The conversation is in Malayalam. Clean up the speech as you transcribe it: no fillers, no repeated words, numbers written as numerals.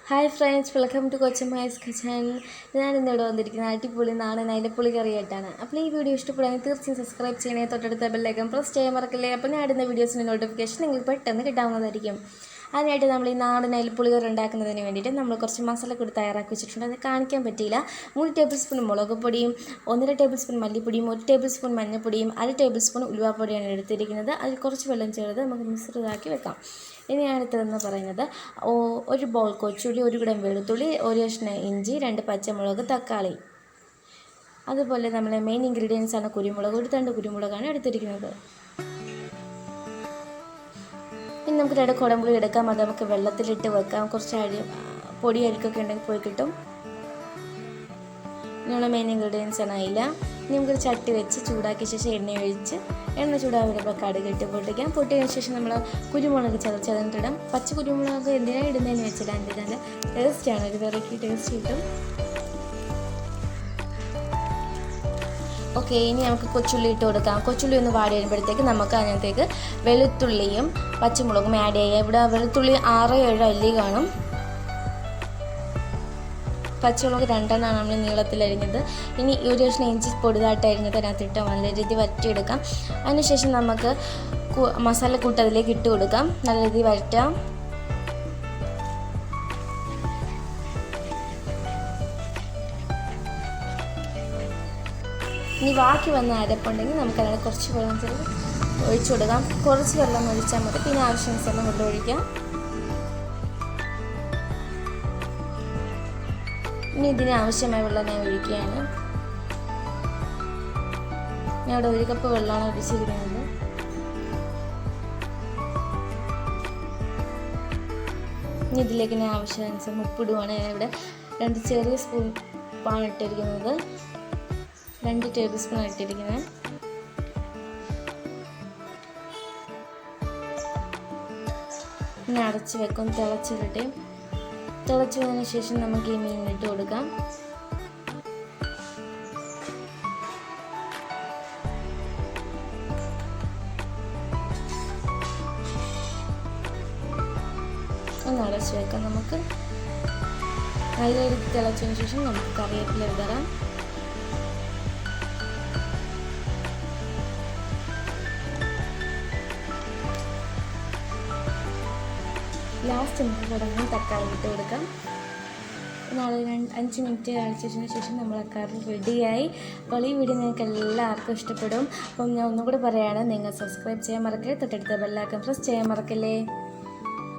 ഹായ് ഫ്രണ്ട്സ്, വെൽക്കം ടു കൊച്ചമ്മസ് കിച്ചൻ. ഞാനിന്നിവിടെ വന്നിരിക്കുന്നത് അടിപൊളി നാടൻ അയിലപ്പുളി കറിയായിട്ടാണ്. അപ്പോൾ ഈ വീഡിയോ ഇഷ്ടപ്പെടുകയാണെങ്കിൽ തീർച്ചയായും സബ്സ്ക്രൈബ് ചെയ്യണേ, തൊട്ടടുത്ത ബെല്ലൈക്കൺ പ്രസ് ചെയ്യാൻ മറക്കില്ലേ. അപ്പോൾ ഞാൻ ഇടുന്ന വീഡിയോസിൻ്റെ നോട്ടിഫിക്കേഷൻ നിങ്ങൾക്ക് പെട്ടെന്ന് കിട്ടാവുന്നതായിരിക്കും. അതിനായിട്ട് നമ്മൾ ഈ നാടൻ അയിലപ്പുളി കറി ഉണ്ടാക്കുന്നതിന് വേണ്ടിയിട്ട് നമ്മൾ കുറച്ച് മസാലക്കൂടി തയ്യാറാക്കി വെച്ചിട്ടുണ്ട്. അത് കാണിക്കാൻ പറ്റിയില്ല. 3 ടേബിൾ സ്പൂൺ മുളക് പൊടിയും 1.5 ടേബിൾ സ്പൂൺ മല്ലിപ്പൊടിയും 1 ടേബിൾ സ്പൂൺ മഞ്ഞൾപ്പൊടിയും 1/2 ടേബിൾ സ്പൂൺ ഉലുവാപ്പൊടിയാണ് എടുത്തിരിക്കുന്നത്. അതിൽ കുറച്ച് വെള്ളം ചേർത്ത് നമുക്ക് മിശ്രിതമാക്കി വെക്കാം. ഇനി അടുത്തതെന്ന് പറയുന്നത് 1 ബൗൾ കൊച്ചുള്ളി, 1 കുടം വെളുത്തുള്ളി, 1 കഷ്ണം ഇഞ്ചി, 2 പച്ചമുളക്, തക്കാളി. അതുപോലെ നമ്മളെ മെയിൻ ഇൻഗ്രീഡിയൻസ് ആണ് കുരുമുളക്. 1 തണ്ട് കുരുമുളകാണ് എടുത്തിരിക്കുന്നത്. ഇനി നമുക്ക് 2 കുടംപുളി എടുക്കാം. അത് നമുക്ക് വെള്ളത്തിലിട്ട് വെക്കാം. കുറച്ച് പൊടി അരിക്കൊക്കെ ഉണ്ടെങ്കിൽ പോയി കിട്ടും. ഇങ്ങനെയുള്ള മെയിൻ ഇൻഗ്രീഡിയൻസ് ആണ് അയില. ഇനി നമുക്കൊരു ചട്ടി വെച്ച് ചൂടാക്കിയ ശേഷം എണ്ണ ഒഴിച്ച് കടുക് ഇട്ട് പൊട്ടിക്കാം. പൊട്ടിയതിന് ശേഷം നമ്മൾ കുരുമുളക് ചതച്ചിടാം. പച്ച കുരുമുളക് എന്തിനാണ് ഇടുന്നതെന്ന് വെച്ചാൽ അതിൻ്റെ നല്ല ടേസ്റ്റാണ്, ഒരു വെറൈറ്റി ടേസ്റ്റ് കിട്ടും. ഓക്കെ, ഇനി നമുക്ക് കൊച്ചുള്ളി ഇട്ട് കൊടുക്കാം. കൊച്ചുള്ളി ഒന്ന് വാടി വരുമ്പോഴത്തേക്ക് നമുക്ക് അതിനകത്തേക്ക് വെളുത്തുള്ളിയും പച്ചമുളകും ആഡ് ചെയ്യാം. ഇവിടെ വെളുത്തുള്ളി 6-7 അല്ലി കാണും. പച്ചമുളക് 2 എണ്ണമാണ് നമ്മൾ നീളത്തിൽ അരിഞ്ഞത്. ഇനി 1 കഷ്ണം ഇഞ്ചി പൊടിതായിട്ട് അരിഞ്ഞത് അതിനകത്തിട്ട് നല്ല രീതി വരട്ടിയെടുക്കാം. അതിനുശേഷം നമുക്ക് മസാലക്കൂട്ട് അതിലേക്ക് ഇട്ട് കൊടുക്കാം. നല്ല രീതി വരട്ടാം. ഇനി ബാക്കി വന്ന അരപ്പുണ്ടെങ്കിൽ നമുക്കതിനെ കുറച്ച് വെള്ളം ചേർത്ത് ഒഴിച്ചു കൊടുക്കാം. കുറച്ച് വെള്ളം ഒഴിച്ചാൽ മതി. പിന്നെ ആവശ്യാനുസരണം വെള്ളം ഒഴിക്കാം. ഇനി ഇതിന് ആവശ്യമായ വെള്ളം ഞാൻ ഒഴിക്കുകയാണ്. ഞാൻ ഇവിടെ 1 കപ്പ് വെള്ളമാണ് ഒഴിച്ചിരിക്കുന്നത്. ഇനി ഇതിലേക്ക് ഞാൻ ആവശ്യാനുസരണം ഉപ്പിടുവാണ്. ഞാൻ ഇവിടെ 2 ചെറിയ സ്പൂൺ ഇട്ടിരിക്കുന്നത്. 2 ടേബിൾ സ്പൂൺ ഇട്ടിരിക്കുന്നത്. ഇനി അടച്ച് വെക്കും. തിളച്ച് വന്നതിന് ശേഷം നമുക്ക് ഈ മീൻ ഇട്ട് കൊടുക്കാം. ഒന്ന് അടച്ച് വെക്കാം. നമുക്ക് നല്ല രീതിയിൽ തിളച്ചതിന് ശേഷം നമുക്ക് കറിവേപ്പില ഇടാം. ലാസ്റ്റ് നമുക്ക് തുടങ്ങി തക്കാളി ഇട്ട് കൊടുക്കാം. 5 മിനിറ്റ് അടിച്ചതിന് ശേഷം നമ്മൾ കറി റെഡിയായി. അപ്പോൾ ഈ വീഡിയോ നിങ്ങൾക്ക് എല്ലാവർക്കും ഇഷ്ടപ്പെടും. അപ്പം ഞാൻ ഒന്നുകൂടി പറയുകയാണ്, നിങ്ങൾ സബ്സ്ക്രൈബ് ചെയ്യാൻ മറക്കരുത്, തൊട്ടടുത്ത ബെല്ലൈക്കൺ പ്രസ് ചെയ്യാൻ മറക്കല്ലേ.